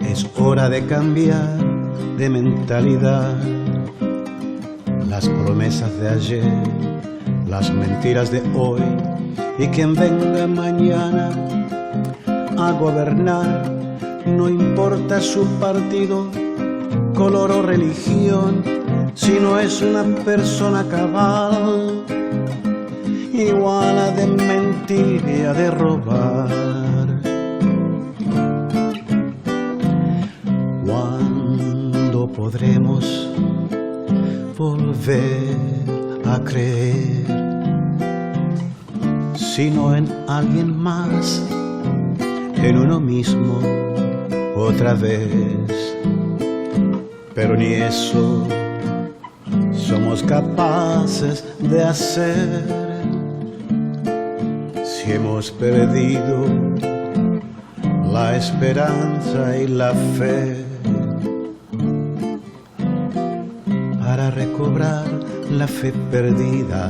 Es hora de cambiar de mentalidad. Las promesas de ayer, las mentiras de hoy, y quien venga mañana a gobernar, no importa su partido, color o religión, si no es una persona cabal, igual a de mentir y a de robar. ¿Cuándo podremos volver a creer, sino en alguien más, en uno mismo otra vez? Pero ni eso somos capaces de hacer, si hemos perdido la esperanza y la fe. Para recobrar la fe perdida,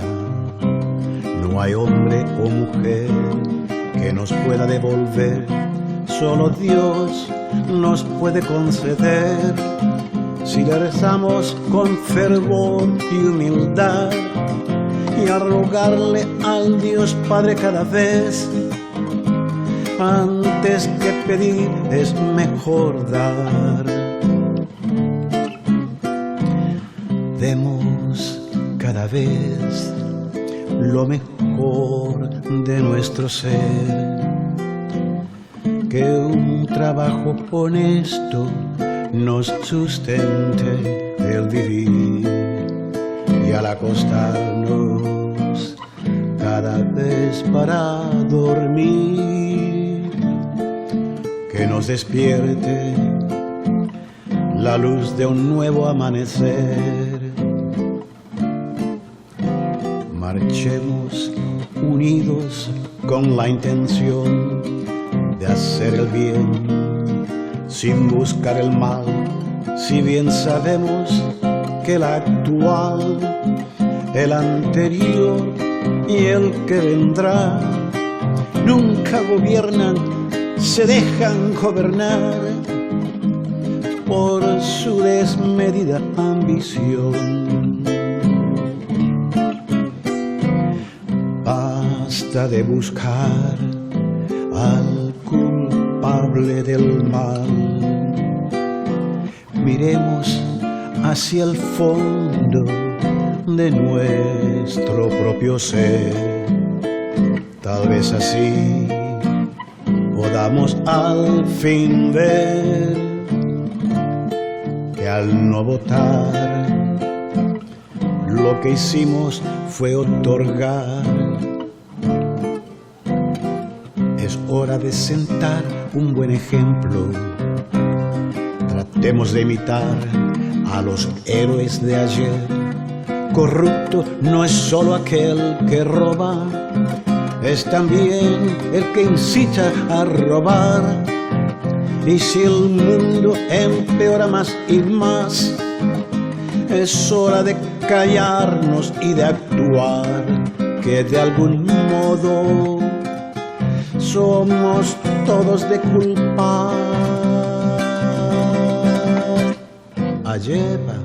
no hay hombre o mujer que nos pueda devolver, solo Dios nos puede conceder, si le rezamos con fervor y humildad, y a rogarle al Dios Padre cada vez. Antes que pedir es mejor dar. Demos cada vez lo mejor de nuestro ser, que un trabajo honesto nos sustente el vivir, y al acostarnos cada vez para dormir, que nos despierte la luz de un nuevo amanecer. Marchemos unidos con la intención de hacer el bien, sin buscar el mal, si bien sabemos que el actual, el anterior y el que vendrá nunca gobiernan, se dejan gobernar por su desmedida ambición. Basta de buscar al culpable del mal, miremos hacia el fondo de nuestro propio ser. Tal vez así podamos al fin ver que al no votar, lo que hicimos fue otorgar. Es hora de sentar un buen ejemplo. Tratemos de imitar a los héroes de ayer. Corrupto no es solo aquel que roba, es también el que incita a robar. Y si el mundo empeora más y más, es hora de callarnos y de actuar, que de algún modo somos todos de culpar. Alleva.